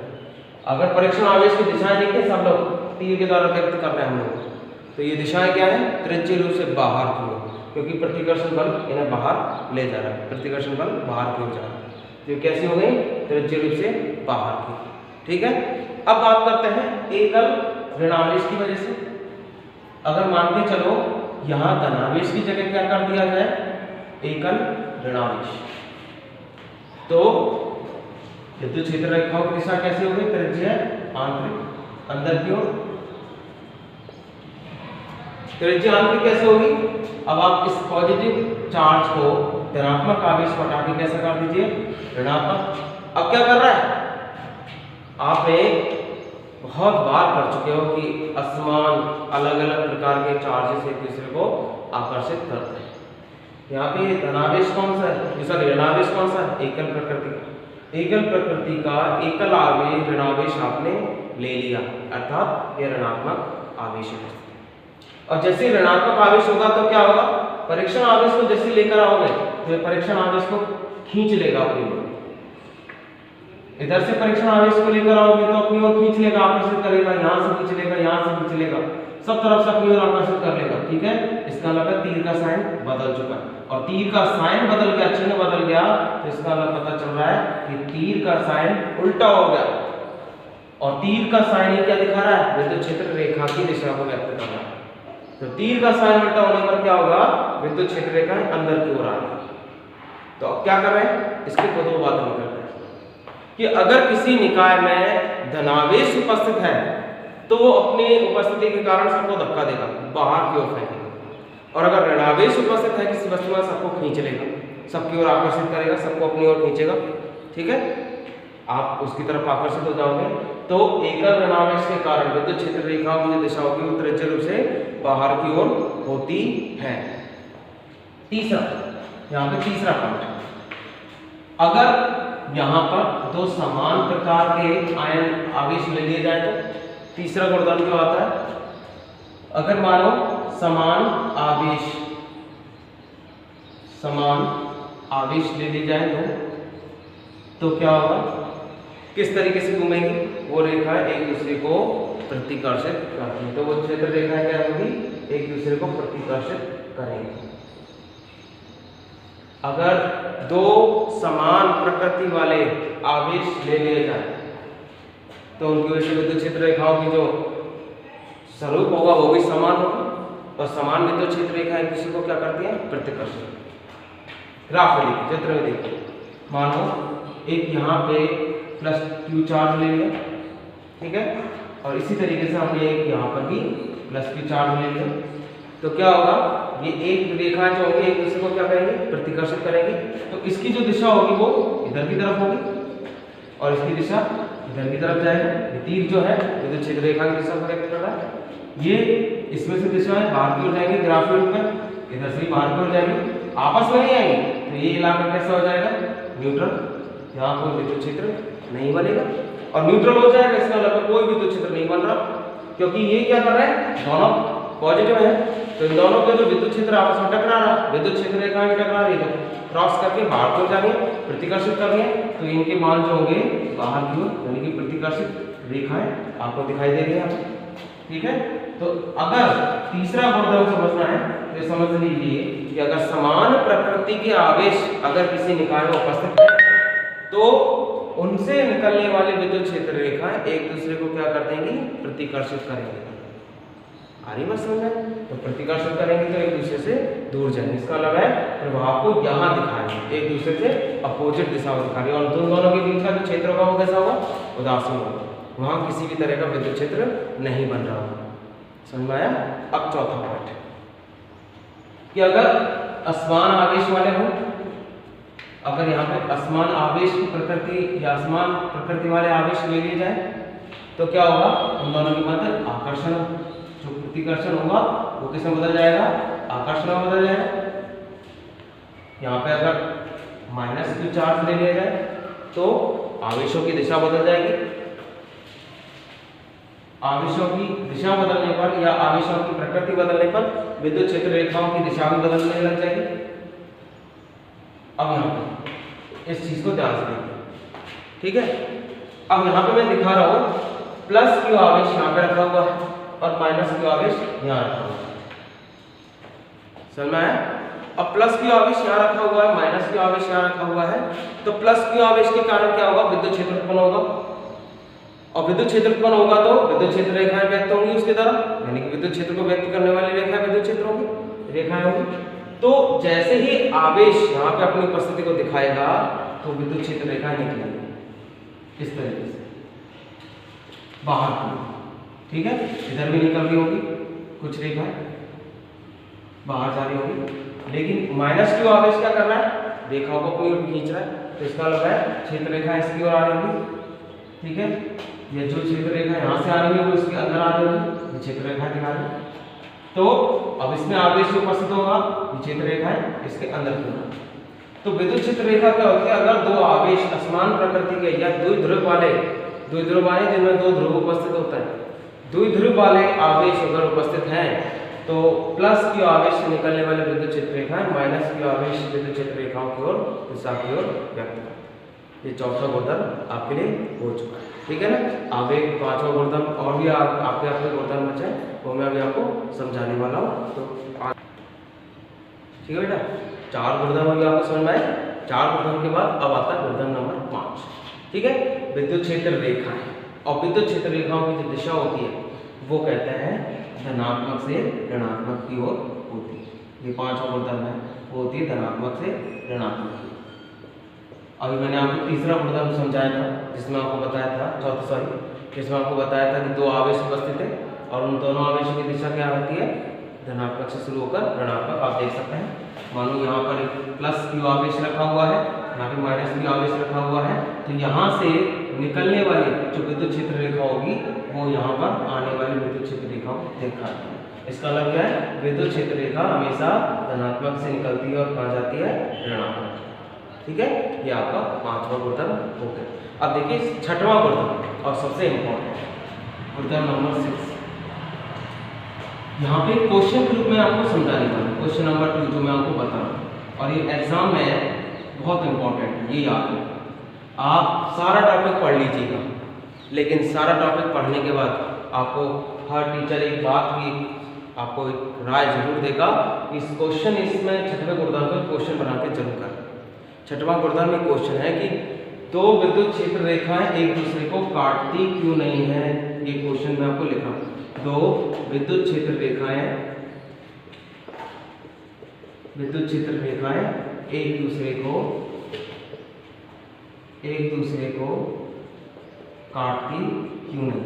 अगर परीक्षण आवेश की दिशाएं देखें, सब लोग तीर के द्वारा व्यक्त कर रहे हैं हम लोग, तो ये दिशाएं क्या है? त्रिज्यीय रूप से बाहर की ओर, क्योंकि प्रतिकर्षण बल इन्हें बाहर ले जा रहा है, प्रतिकर्षण बल बाहर की ओर जा रहा है, तो कैसी हो गई? त्रिज्यीय रूप से बाहर की। ठीक है, अब बात करते हैं एकल ऋणावेश की वजह से। अगर मान के चलो यहाँ धनावेश की जगह क्या कर दिया जाए? एकल ऋणावेश, तो विद्युत क्षेत्र रेखाओं की दिशा कैसी होगी? त्रिज्यीय आंतरिक, अंदर की ओर। त्रिज्यीय आंतरिक कैसे होगी? अब आप इस पॉजिटिव चार्ज को धनात्मक आवेश को हटा के कैसे कर दीजिए? ऋणात्मक। अब क्या कर रहा है? आपने बहुत बार पढ़ चुके हो कि असमान अलग अलग प्रकार के चार्जेस एक दूसरे को आकर्षित करते हैं। यहाँ पे धनावेश कौन सा है? सॉरी, ऋणावेश कौन सा है? एकल प्रकृति का। एकल प्रकृति का एकल आवेश ऋणावेश आपने ले लिया, अर्थात यह ऋणात्मक आवेश है। और जैसे ऋणात्मक आवेश होगा तो क्या होगा? परीक्षण आवेश को जैसे लेकर आओगे तो परीक्षण आवेश को खींच लेगा अपनी ओर। इधर से परीक्षण आवेश को लेकर आओगे तो अपनी ओर खींच लेगा, आकर्षित करेगा, यहाँ से खींच लेगा, यहाँ से खींच लेगा, सब तरफ से अपनी ओर आकर्षित कर लेगा। ठीक है, इसका मतलब तीर का साइन बदल चुका है, और तीर का साइन बदल गया, चिन्ह बदल गया, तो इसका मतलब पता चल रहा है कि तीर का साइन उल्टा हो गया। और तीर का साइन ये क्या दिखा रहा है? विद्युत क्षेत्र रेखा की दिशा को व्यक्त कर रहा है। तो तीर का साइन उल्टा होने पर क्या होगा? विद्युत क्षेत्र रेखा अंदर की ओर आ रही है। तो अब क्या कर रहे हैं? इसके दो बातें करते हैं कि अगर किसी निकाय में धनावेश उपस्थित है तो वो अपनी उपस्थिति के कारण सबको धक्का देगा, बाहर की ओर फेंकेगा, और अगर ऋणावेश उपस्थित है किसी वस्तु में, सबको खींच लेगा, सबकी ओर आकर्षित करेगा, सबको अपनी ओर खींचेगा। ठीक है, आप उसकी तरफ आकर्षित हो जाओगे। तो एकल ऋणावेश के कारण विद्युत क्षेत्र रेखाओं की जो दिशा होगी वो त्रिज्यीय रूप से बाहर की ओर होती है। तीसरा, यहाँ पे तीसरा पॉइंट, अगर यहाँ पर दो समान प्रकार के आयन आवेश ले लिए जाए तो तीसरा गुणधर्म जो आता है, अगर मानो समान आवेश ले लिए जाए तो क्या होगा? किस तरीके से घूमेंगी? वो रेखा एक दूसरे को प्रतिकर्षित करती है। तो वो क्षेत्र रेखाएं क्या होगी? एक दूसरे को प्रतिकर्षित करेंगे। अगर दो समान प्रकृति वाले आवेश ले लिए जाए तो उनकी वजह से विद्युत क्षेत्र रेखाओं की जो स्वरूप होगा वो भी समान होगा, और समान विद्युत क्षेत्र रेखा एक दूसरे को क्या करती है? प्रतिकर्षित। ग्राफ में देखिए, चित्र में देखिए, मानो एक यहाँ पे प्लस क्यू चार्ज ले लिया, ठीक है, और इसी तरीके से हमने एक यहाँ पर भी प्लस क्यू चार्ज ले लिया, तो क्या होगा? ये एक रेखा जो होगी एक दूसरे को क्या करेंगे? प्रतिकर्षित करेंगी। तो इसकी जो दिशा होगी वो इधर की तरफ होगी और इसकी दिशा इधर की तरफ जाएगी। ये तीर जो है विद्युत क्षेत्र रेखा की दिशा को व्यक्त कर रहा है। ये इसमें से दिशा है बाहर की ओर जाएगी, ग्राफीय रूप में इधर से बाहर की ओर जाएगी, आपस में नहीं आएंगी, तो ये इलाका कैसा हो जाएगा? न्यूट्रल। यहाँ कोई विद्युत क्षेत्र नहीं बनेगा, और न्यूट्रल हो जाएगा, इसका मतलब कोई विद्युत क्षेत्र नहीं बन रहा, क्योंकि ये क्या कर रहे हैं? दोनों पॉजिटिव है, तो इन दोनों के जो विद्युत क्षेत्र आपस में टकरा रहा है, विद्युत क्षेत्र रेखाएं टकरा रही है, क्रॉस करके बाहर को जा रही है, प्रतिकर्षित कर रही है, तो इनके मान जो होंगे बाहर की ओर, यानी कि प्रतिकर्षित रेखाएं आपको दिखाई दे रही है। ठीक है, तो अगर तीसरा गुणधर्म समझना है तो समझ लीजिए कि अगर समान प्रकृति के आवेश अगर किसी निकाय में उपस्थित है तो उनसे निकलने वाली विद्युत क्षेत्र रेखाएं एक दूसरे को क्या कर देंगी? प्रतिकर्षित करेंगे। आ रही बात समझ में? तो प्रतिकर्षित करेंगे तो एक दूसरे से दूर जाएंगे, इसका मतलब है प्रभाव को यहाँ दिखाएंगे, एक दूसरे से अपोजिट दिशा में दिखाएंगे, और दोनों के बीच का जो क्षेत्र होगा वो कैसा होगा? उदासीन होगा, वहाँ किसी भी तरह का विद्युत क्षेत्र नहीं बन रहा होगा। समझ में आया? अब चौथा पॉइंट कि अगर असमान आवेश वाले हो, अगर यहाँ पे असमान आवेश की प्रकृति या असमान प्रकृति वाले आवेश ले लिए जाए तो क्या होगा? उन दोनों के मध्य आकर्षण, जो प्रतिकर्षण होगा वो किसमें बदल जाएगा? आकर्षण में बदल जाएगा। यहाँ पे अगर माइनस क्यू चार्ज ले लिया जाए तो आवेशों की दिशा बदल जाएगी, आवेशों की दिशा बदलने पर या आवेशों की प्रकृति बदलने पर विद्युत क्षेत्र रेखाओं की दिशा भी बदलने लग जाएगी। अब यहाँ पे इस चीज को ध्यान से देखिए, ठीक है। अब यहाँ पे मैं दिखा रहा हूँ प्लस क्यू आवेश यहाँ पे रखा हुआ है और माइनस क्यू आवेश यहाँ रखा हुआ है, समझ में आया? अब प्लस क्यू आवेश यहाँ रखा हुआ है, माइनस क्यू आवेश यहाँ रखा हुआ है, तो प्लस क्यू आवेश के कारण क्या होगा? विद्युत क्षेत्र उत्पन्न होगा, और विद्युत क्षेत्र उत्पन्न होगा तो विद्युत क्षेत्र रेखाएं व्यक्त होंगी उसके द्वारा, यानी कि विद्युत क्षेत्र को व्यक्त करने वाली रेखाएं विद्युत क्षेत्र होंगी, रेखाएं होंगी। तो जैसे ही आवेश यहाँ पे अपनी उपस्थिति को दिखाएगा तो विद्युत क्षेत्र रेखाएं निकलेंगी इस तरीके से बाहर की, ठीक है। इधर भी निकल रही होगी कुछ रेखाएं बाहर जा रही होगी, लेकिन माइनस क्यू आवेश क्या कर रहा है? रेखाओं को अपनी ओर खींच रहा है, तो इसका मतलब है क्षेत्र रेखा इसकी ओर आ रही होगी, ठीक है। ये जो क्षेत्र रेखा यहाँ से आ रही है वो इसके अंदर आ रही होगी, क्षेत्र रेखा दिखा रही। तो अब इसमें आवेश उपस्थित होगा, ये क्षेत्र रेखा है इसके अंदर की। तो विद्युत क्षेत्र रेखा क्या होती है? अगर दो आवेश असमान प्रकृति के या द्विध्रुव वाले जिनमें दो ध्रुव उपस्थित होता है, द्विध्रुव वाले आवेश अगर उपस्थित हैं तो प्लस क्यू आवेश से निकलने वाले विद्युत क्षेत्र रेखाएं माइनस क्यू आवेश विद्युत क्षेत्र रेखाओं की ओर दिशा की ओर व्यक्त करते। ये चौथा गुणधर्म आपके लिए हो चुका है, ठीक है ना। आगे पांचवा गुणधर्म और भी आपके गुणधर्म बचे वो मैं अभी आपको समझाने वाला हूँ। तो ठीक है बेटा, 4 गुणधर्म अभी आपको समझ में आए। 4 गुणधर्म के बाद अब आता है गुणधर्म नंबर 5, ठीक है। विद्युत क्षेत्र रेखाएं, और विद्युत क्षेत्र रेखाओं की जो दिशा होती है वो कहते हैं धनात्मक से ऋणात्मक की ओर होती है। ये 5वां गुणधर्म है, वो होती है धनात्मक से ऋणात्मक की। अभी मैंने आपको तीसरा गुणधर्म समझाया था, जिसमें आपको बताया था जिसमें आपको बताया था कि 2 आवेश उपस्थित है और उन दोनों आवेशों की दिशा क्या होती है, धनात्मक से शुरू होकर ऋणात्मक। आप देख सकते हैं, मानो यहाँ पर एक प्लस क्यू आवेश रखा हुआ है, यहाँ पे माइनस क्यू आवेश रखा हुआ है, तो यहाँ से निकलने वाली जो विद्युत क्षेत्र रेखा होगी वो यहाँ पर आने वाली विद्युत क्षेत्र रेखा दिखाती है। इसका मतलब क्या है, विद्युत क्षेत्र रेखा हमेशा धनात्मक से निकलती है और कहाँ जाती है, ऋणात्मक, ठीक है। ये आपका 5वां गुणधर्म हो गया। अब देखिए 6वां गुणधर्म और सबसे इंपॉर्टेंट गुणधर्म नंबर 6, यहाँ पे क्वेश्चन के रूप में आपको समझाने वाला हूँ। क्वेश्चन नंबर 2 जो मैं आपको बता रहा हूँ, और ये एग्जाम में बहुत इंपॉर्टेंट है, ये याद है। आप सारा टॉपिक पढ़ लीजिएगा, लेकिन सारा टॉपिक पढ़ने के बाद आपको हर टीचर एक बात की आपको एक राय जरूर देगा, इस क्वेश्चन इसमें 6वें गुणधर्म पर क्वेश्चन बना के जरूर कर। 6वां गुणधर्म में क्वेश्चन है कि 2 विद्युत क्षेत्र रेखाएं एक दूसरे को काटती क्यों नहीं है। ये क्वेश्चन मैं आपको लिखा, 2 विद्युत क्षेत्र रेखाएं एक दूसरे को काटती क्यों नहीं,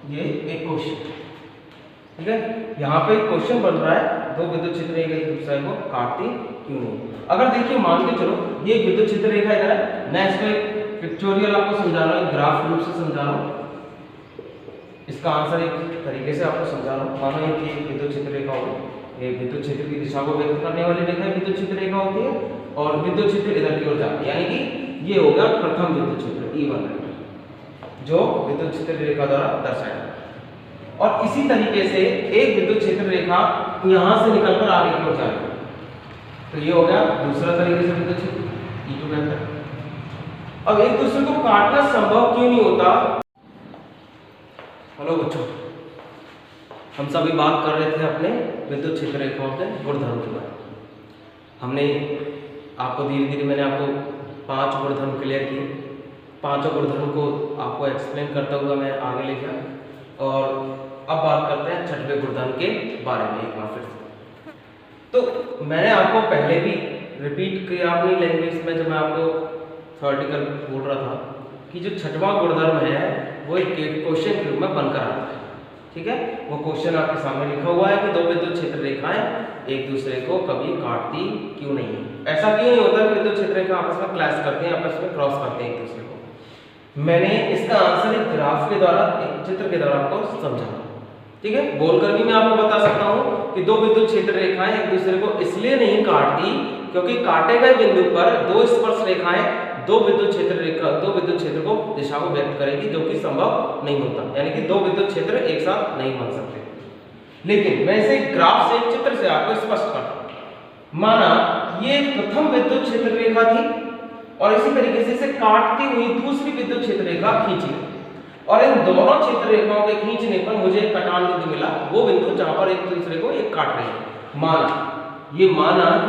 ये एक क्वेश्चन, ठीक है। यहाँ पे क्वेश्चन बन रहा है, 2 विद्युत क्षेत्र एक दूसरे को काटती क्यों नहीं। अगर देखिए मान के चलो ये एक विद्युत क्षेत्र रेखा इधर है, मैं इसको एक पिक्चोरियल आपको समझा रहा हूँ, ग्राफ रूप से समझा रहा हूँ। इसका आंसर एक तरीके से आपको समझा रहा हूँ। मानो कि विद्युत क्षेत्र रेखा होगी, ये विद्युत क्षेत्र की दिशा को व्यक्त करने वाली रेखा विद्युत क्षेत्र रेखा होती है, और विद्युत क्षेत्र इधर की ओर जाती है, यानी कि ये होगा प्रथम विद्युत क्षेत्र E1 जो विद्युत क्षेत्र रेखा द्वारा दर्शाया। और इसी तरीके से एक विद्युत क्षेत्र रेखा यहाँ से निकलकर आगे की ओर जाएगी, तो ये हो गया दूसरा तरीके से विद्युत क्षेत्र E2 कहते हैं। अब एक दूसरे को काटना संभव क्यों नहीं होता। हेलो बच्चों, हम सभी बात कर रहे थे अपने विद्युत क्षेत्र रेखाओं के गुणधर्म के बारे में। हमने आपको धीरे धीरे मैंने आपको 5 गुणधर्म क्लियर किए। 5 गुणधर्म को आपको एक्सप्लेन करता हुआ मैं आगे ले गया, और अब बात करते हैं 6वें गुणधर्म के बारे में एक बार फिर से। तो मैंने आपको पहले भी रिपीट किया अपनी लैंग्वेज में, जब मैं आपको थ्योरेटिकल बोल रहा था कि जो 6वां गुणधर्म है वो एक क्वेश्चन के रूप में बनकर आता है, ठीक है। वो क्वेश्चन आपके सामने लिखा हुआ है कि 2 विद्युत क्षेत्र रेखाएं एक दूसरे को कभी काटती क्यों नहीं है। ऐसा क्यों नहीं होता कि विद्युत क्षेत्र रेखा आपस में क्लैश करते हैं, आपस में क्रॉस करते हैं एक दूसरे को। मैंने इसका आंसर एक ग्राफ के द्वारा, एक चित्र के द्वारा आपको समझाया, ठीक है। बोलकर भी मैं आपको बता सकता हूँ कि 2 विद्युत क्षेत्र रेखाएं एक दूसरे को इसलिए नहीं काटती क्योंकि काटे गए बिंदु पर 2 स्पर्श रेखाएं 2 विद्युत क्षेत्र को दिशा को व्यक्त करेगी, जो कि संभव नहीं होता, यानी कि 2 विद्युत क्षेत्र एक साथ नहीं बन सकते। लेकिन मैं इसे ग्राफ से, चित्र से आपको स्पष्ट करता हूं। माना ये प्रथम विद्युत क्षेत्र रेखा थी, और इसी तरीके से इसे काटती हुई दूसरी विद्युत क्षेत्र रेखा खींची, और इन दोनों क्षेत्र रेखाओं के खींचने पर मुझे एक कटान बिंदु मिला, वो बिंदु जहां पर एक दूसरे को एक काट रही है। माना कि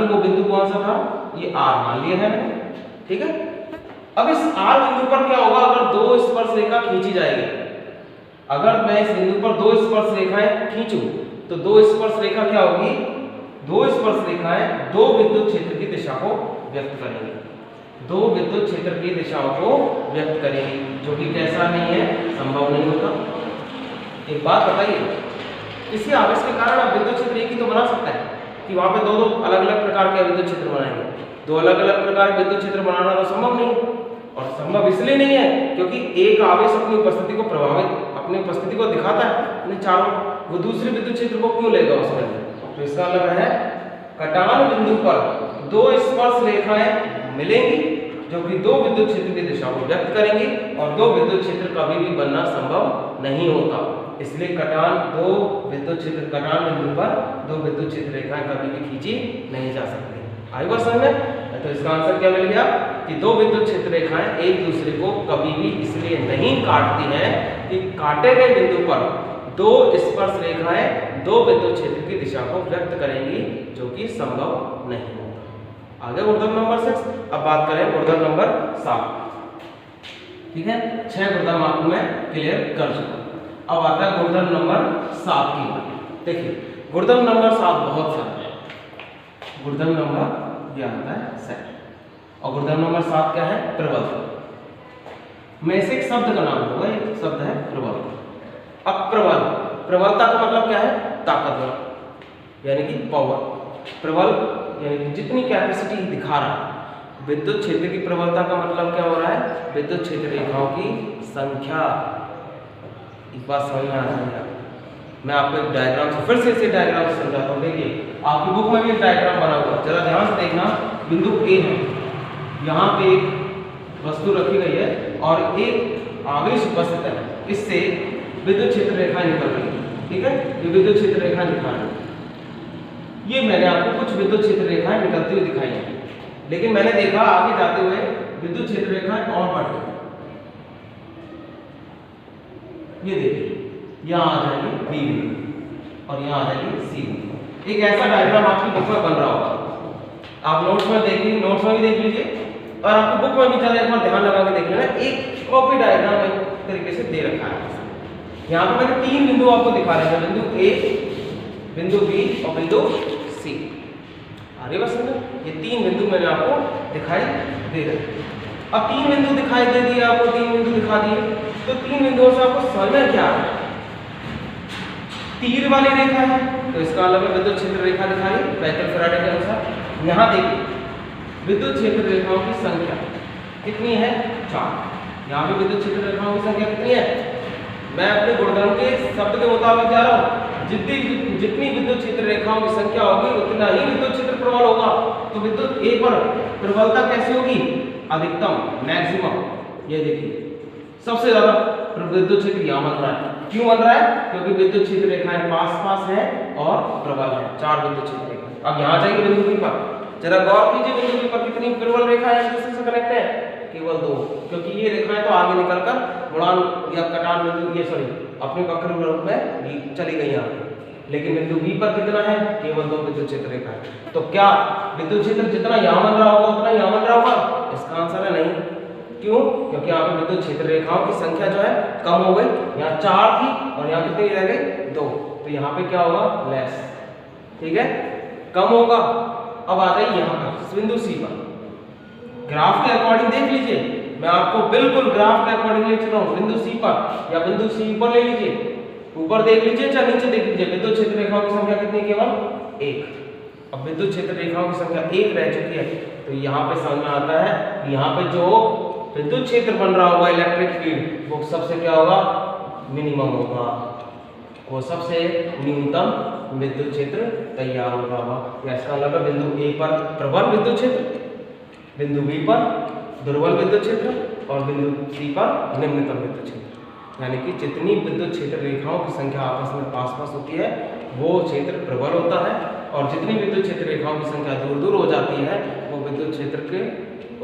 वो बिंदु कौन सा था, ये R मान लिया है मैंने, ठीक है। अब इस R बिंदु पर क्या होगा, अगर 2 स्पर्श रेखा खींची जाएगी, अगर मैं इस बिंदु पर 2 स्पर्श रेखाएं खींचूं तो 2 स्पर्श रेखा क्या होगी, 2 स्पर्श रेखाएं 2 विद्युत क्षेत्र की दिशा को व्यक्त करेंगी, 2 विद्युत क्षेत्र की दिशाओं को व्यक्त करेंगी, जो कि कैसा नहीं है, संभव नहीं होता। एक बात बताइए, किसी आवेश के कारण आप विद्युत क्षेत्र एक ही तो बना सकते हैं कि वहां पे 2 अलग अलग प्रकार के विद्युत क्षेत्र बनाएंगे। 2 अलग अलग प्रकार के विद्युत क्षेत्र बनाना तो संभव नहीं, और संभव इसलिए नहीं है क्योंकि एक आवेश अपनी उपस्थिति को दिखाता है अपने चारों, वो दूसरे विद्युत क्षेत्र को क्यों लेगा उसमें। तो इसका मतलब है कटान बिंदु पर 2 स्पर्श रेखाएं मिलेंगी, जो कि दो विद्युत क्षेत्र की दिशा को व्यक्त करेंगी और दो विद्युत क्षेत्र कभी भी बनना संभव नहीं होता। इसलिए दो विद्युत क्षेत्र कटान बिंदु पर दो विद्युत क्षेत्र रेखाएं कभी भी खींची नहीं जा सकती। आई बात समझ में? तो इसका आंसर क्या मिल गया कि दो विद्युत क्षेत्र रेखाएं एक दूसरे को कभी भी इसलिए नहीं काटती हैं कि काटे गए बिंदु पर दो स्पर्श रेखाएं दो विद्युत क्षेत्र की दिशा को व्यक्त करेंगी, जो कि संभव नहीं होता। आगे गुणधर्म नंबर 6। अब बात करें गुणधर्म नंबर 7। ठीक है, 6 गुणधर्म आपको मैं क्लियर कर चुका। अब आता है गुणधर्म नंबर 7 की बात। देखिए गुणधर्म नंबर 7 बहुत सारे हैं। गुणधर्म नंबर ये आता है 7 और गुणधर्म नंबर 7 क्या है? प्रबल। में से एक शब्द का नाम होगा, एक शब्द है प्रबल। अब प्रबल, प्रबलता का मतलब क्या है? ताकतवर, यानी कि पावर। प्रबल यानी कि जितनी कैपेसिटी दिखा रहा है। विद्युत क्षेत्र की प्रबलता का मतलब क्या हो रहा है? विद्युत क्षेत्र रेखाओं की संख्या। इस बात समझ में आ जाएगा। मैं आपको एक डायग्राम से फिर से इसे डायग्राम से समझाता हूँ। देखिए आपकी बुक में भी एक डायग्राम बना हुआ है, जरा ध्यान से देखना। बिंदु ए है, यहाँ पे एक वस्तु रखी गई है और एक आवेश उपस्थित है। इससे विद्युत क्षेत्र रेखाएं निकल रही है। ठीक है, ये विद्युत क्षेत्र रेखाएं दिखा रही है। ये मैंने आपको कुछ विद्युत क्षेत्र रेखाएं निकलती हुई दिखाई है, लेकिन मैंने देखा आगे जाते हुए विद्युत क्षेत्र रेखाएं और बढ़ गई। ये देखिए यहाँ आ जाएगी बी बिंदु और यहाँ आ जाएगी सी बिंदु। एक ऐसा डायग्राम आपकी बुक में बन रहा होगा। आप नोट्स में देखिए, नोट्स में भी देख लीजिए और आपकी बुक में भी चले एक बार ध्यान लगा के देख लेना। एक कॉपी डायग्राम एक तरीके से दे रखा है। यहाँ पे मैंने 3 बिंदु आपको दिखा रहे हैं, बिंदु ए, बिंदु बी और बिंदु सी। आगे बस समझो, ये 3 बिंदु मैंने आपको दिखाई दे रहे हैं। अब 3 बिंदु दिखाई दे दिए आपको, 3 बिंदु दिखा दिए, तो 3 बिंदुओं से आपको समझ में क्या है? तीर वाली रेखा है तो इसका मतलब विद्युत क्षेत्र रेखा दिखाई पैकल फैराडे के अनुसार। यहाँ देखिए विद्युत क्षेत्र रेखाओं की संख्या कितनी है? 4। यहाँ पे विद्युत क्षेत्र रेखाओं की संख्या कितनी है? मैं अपने गुणधर्म के शब्द के मुताबिक जा रहा हूँ। जितनी विद्युत क्षेत्र रेखाओं की संख्या होगी उतना ही विद्युत क्षेत्र प्रबल होगा। तो विद्युत ए पर प्रबलता कैसी होगी? अधिकतम, मैक्सिमम। ये देखिए सबसे ज्यादा विद्युत क्षेत्र यहाँ बन रहा है। क्यों बन रहा है? क्योंकि विद्युत क्षेत्र रेखाएं पास है और प्रबल है। 4 विद्युत क्षेत्र रेखा। अब यहाँ जाएगी बिंदु बी पर। जरा गौर कीजिए बिंदु बी पर कितनी प्रबल रेखाएं एक दूसरे से कनेक्ट है? केवल 2, क्योंकि ये रेखाएं तो आगे निकलकर गुणान या कटान बिंदु अपने वक्र रूप में चली गई यहाँ, लेकिन बिंदु बी पर कितना है? केवल 2 विद्युत क्षेत्र रेखाएं। तो क्या विद्युत क्षेत्र जितना यहाँ बन रहा होगा उतना यहाँ बन रहा होगा? इसका आंसर है नहीं। क्यों? क्योंकि यहाँ पे विद्युत क्षेत्र रेखाओं की संख्या जो है कम हो गई। यहाँ 4 थी और यहाँ कितनी रह गई? 2। तो यहाँ पे क्या होगा? लेस। ठीक है, कम होगा। अब आ जाइए यहाँ पर बिंदु सी पर। ग्राफ के अकॉर्डिंग देख लीजिए, मैं आपको बिल्कुल ग्राफ के अकॉर्डिंग ले चल रहा हूँ। बिंदु सी पर या बिंदु सी ऊपर ले लीजिए, ऊपर देख लीजिए चाहे नीचे देख लीजिए। विद्युत क्षेत्र रेखाओं की संख्या कितनी? केवल 1। अब विद्युत क्षेत्र रेखाओं की संख्या 1 रह चुकी है, तो यहाँ पे समझ में आता है कि यहाँ पे जो विद्युत क्षेत्र बन रहा होगा, इलेक्ट्रिक फील्ड, वो सबसे क्या होगा? मिनिमम होगा। वो सबसे न्यूनतम विद्युत क्षेत्र तैयार हो रहा होगा। इसका मतलब बिंदु ए पर प्रबल विद्युत क्षेत्र, बिंदु बी पर दुर्बल विद्युत क्षेत्र और बिंदु सी पर निम्नतम विद्युत क्षेत्र। यानी कि जितनी विद्युत क्षेत्र रेखाओं की संख्या आपस में पास होती है वो क्षेत्र प्रबल होता है, और जितनी विद्युत क्षेत्र रेखाओं की संख्या दूर हो जाती है वो विद्युत क्षेत्र के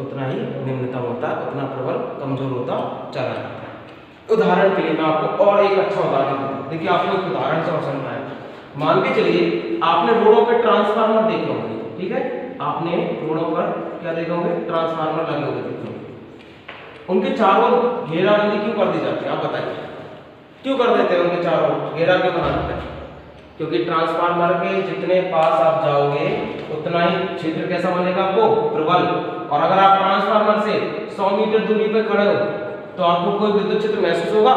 उतना ही निम्नतम होता है, उतना प्रबल कमजोर होता चला जाता है। उदाहरण के लिए मैं आपको और एक अच्छा उदाहरण दूंगा। देखिए आपको एक उदाहरण से और समझना है। मान के चलिए आपने रोडों पे ट्रांसफार्मर देखे होंगे। ठीक है, आपने रोडों पर क्या देखे होंगे? ट्रांसफार्मर लगे हुए देखे होंगे। उनके चारों घेराबंदी क्यों कर दी जाती है? आप बताइए क्यों कर देते हैं? उनके चारों घेरा क्यों बना देते हैं? क्योंकि ट्रांसफार्मर के जितने पास आप जाओगे उतना ही क्षेत्र कैसा बनेगा? आपको प्रबल। और अगर आप ट्रांसफार्मर से 100 मीटर दूरी पे खड़े हो तो आपको कोई विद्युत क्षेत्र महसूस होगा?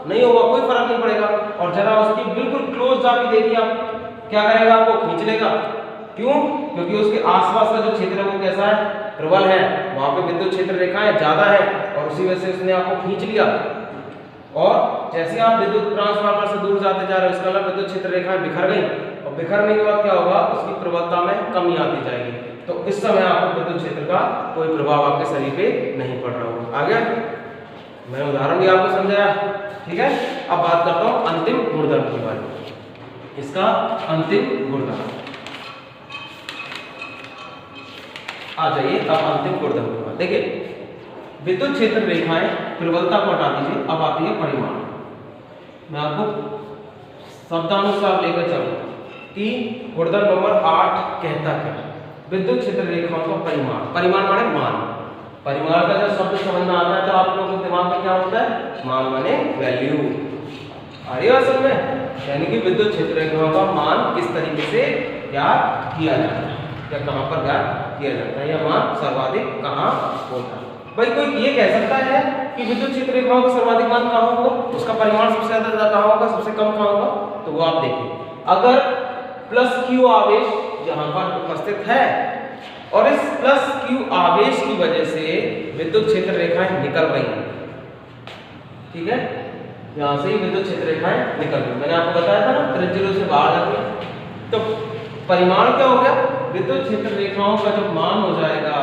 नहीं होगा, कोई फर्क नहीं पड़ेगा। और जरा उसकी बिल्कुल क्लोज जाके देखिए, आप क्या करेगा? आपको खींच लेगा। क्यों? क्योंकि उसके आसपास का जो क्षेत्र है वो कैसा है? प्रबल है। वहां पे विद्युत क्षेत्र रेखाएं ज्यादा है और उसी वजह से उसने आपको खींच लिया। और जैसे आप विद्युत ट्रांसफार्मर से दूर जाते जा रहे हो, इसका मतलब विद्युत क्षेत्र रेखाएं बिखर गई, और बिखरने के बाद क्या होगा? उसकी प्रबलता में कमी आती जाएगी। तो इस समय आपको विद्युत क्षेत्र का कोई प्रभाव आपके शरीर पे नहीं पड़ रहा होगा। आ गया? मैं उदाहरण भी आपको समझाया, ठीक है। अब बात करता हूँ अंतिम गुणधर्म के बारे में, इसका अंतिम गुणधर्म। आ जाइए अब अंतिम गुणधर्म के बाद। देखिए, विद्युत क्षेत्र रेखाएं प्रबलता को हटा दीजिए, अब आती है परिमाण। मैं आपको शब्दानुसार लेकर चलूंगा कि गुणधर्म नंबर 8 कहता क्या है। विद्युत क्षेत्र रेखाओं का परिमाण, परिमाण माने मान। परिमाण का जब शब्द समझ में आता है तो आप लोगों के दिमाग में क्या होता है? मान माने वैल्यू। आ रही है समझ में? यानी कि विद्युत क्षेत्र रेखाओं का मान किस तरीके से ज्ञात किया जाता है या कहां पर ज्ञात किया जाता है, या मान सर्वाधिक कहां होता है। भाई कोई ये कह सकता है कि विद्युत क्षेत्र रेखाओं का सर्वाधिक मान कहां होगा, उसका परिमाण सबसे ज्यादा कहां होगा, सबसे कम कहां होगा? तो वो आप देखिए, अगर प्लस क्यू आवेश जहां पर उपस्थित है और इस प्लस क्यू आवेश की वजह से विद्युत क्षेत्र रेखाएं निकल रही हैं, ठीक है, यहां से ही विद्युत क्षेत्र रेखाएं निकल रही। मैंने आपको बताया था ना, त्रिज्या से बाहर आती है। तो परिमाण क्या हो गया? विद्युत क्षेत्र रेखाओं का जो मान हो जाएगा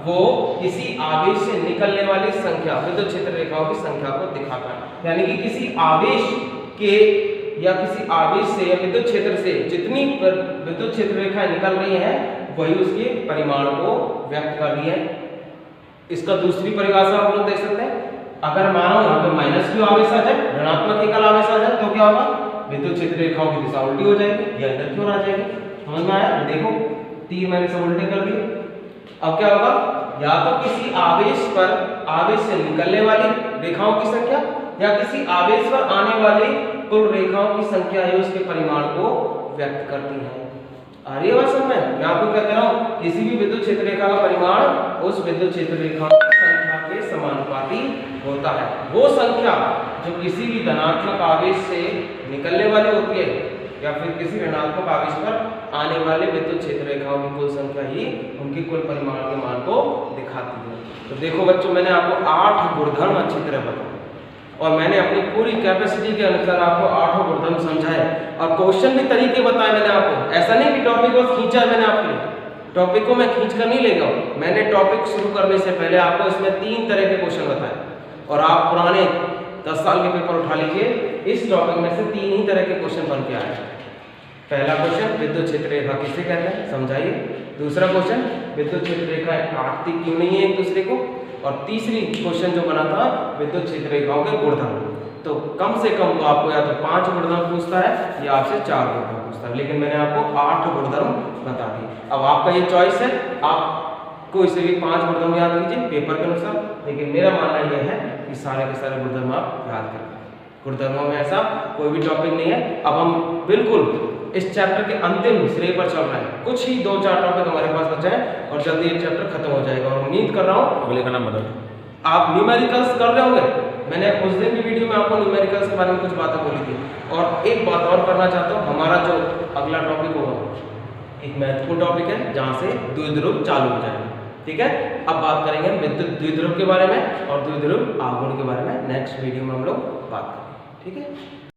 वो किसी आवेश से निकलने वाली संख्या, विद्युत क्षेत्र रेखाओं की संख्या को दिखाता है। यानी कि किसी आवेश के या किसी आवेश से या विद्युत क्षेत्र से जितनी विद्युत क्षेत्र रेखाएं निकल रही हैं वही उसके परिमाण को व्यक्त कर रही है। इसका दूसरी परिभाषा आप लोग देख सकते हैं, अगर मानो यहाँ पे माइनस क्यू आवेश आ जाए, ऋणात्मक एकल आवेश आ जाए, तो क्या होगा? विद्युत क्षेत्र रेखाओं की दिशा उल्टी हो जाएगी या अंदर की ओर आ जाएगी। समझ में आया? देखो तीर मैंने सब उल्टे कर दिए। अब क्या होगा? या तो किसी आवेश पर आवेश से निकलने वाली रेखाओं की संख्या या किसी आवेश पर आने वाली कुल रेखाओं की संख्या ही उसके परिमाण को व्यक्त करती है। आ रही है बात समझ में? मैं आपको क्या कह रहा हूं, किसी भी विद्युत क्षेत्र रेखा का परिमाण उस विद्युत क्षेत्र रेखा की संख्या के समानुपाती होता है। वो संख्या जो किसी भी धनात्मक आवेश से निकलने वाली होती है या फिर किसी ऋणात्मक आवेश पर आने वाले विद्युत क्षेत्र रेखाओं की कुल संख्या ही उनके कुल परिमाण के मान को दिखाती है। तो देखो बच्चों, मैंने आपको 8 गुणधर्म अच्छी तरह बताए और मैंने अपनी पूरी कैपेसिटी के अनुसार आपको 8 गुणधर्म समझाए और क्वेश्चन भी तरीके बताए मैंने आपको। ऐसा नहीं कि टॉपिक बस खींचा है मैंने आपके लिए, टॉपिक को मैं खींच कर नहीं ले गया। मैंने टॉपिक शुरू करने से पहले आपको इसमें 3 तरह के क्वेश्चन बताए और आप पुराने 10 साल के पेपर उठा लीजिए, इस टॉपिक में से 3 ही तरह के क्वेश्चन बन के आए। पहला क्वेश्चन, विद्युत क्षेत्र रेखा किसे कहते हैं, समझाइए। दूसरा क्वेश्चन, विद्युत क्षेत्र रेखाएं काटती क्यों नहीं है एक दूसरे को। और तीसरी क्वेश्चन जो बना था, विद्युत क्षेत्र रेखाओं के गुणधर्म। तो कम से कम वो आपको या तो 5 गुणधर्म पूछता है या आपसे 4 गुणधर्म पूछता है, लेकिन मैंने आपको 8 गुणधर्म बता दिए। अब आपका ये चॉइस है, आप कोई से भी 5 गुणधर्म याद कीजिए पेपर के अनुसार, लेकिन मेरा मानना यह है कि सारे के सारे गुणधर्म आप याद करें। गुणधर्मों में ऐसा कोई भी टॉपिक नहीं है। अब हम बिल्कुल इस चैप्टर के अंतिम श्रेय पर चल रहे हैं, कुछ ही 2-4 टॉपिक हमारे पास बचे हैं और जल्दी ये चैप्टर खत्म हो जाएगा। और उम्मीद कर रहा हूँ अगले का नाम बताओ। आप न्यूमेरिकल्स कर रहे होंगे। मैंने उस दिन की वीडियो में आपको न्यूमेरिकल्स के बारे में कुछ बातें बोली थी और एक बात और करना चाहता हूँ। हमारा जो अगला टॉपिक होगा एक महत्वपूर्ण टॉपिक है जहाँ से द्विध्रुव चालू हो जाएगा, ठीक है। अब बात करेंगे विद्युत द्विध्रुव के बारे में और द्विध्रुव आघूर्ण के बारे में नेक्स्ट वीडियो में हम लोग बात करेंगे, ठीक है।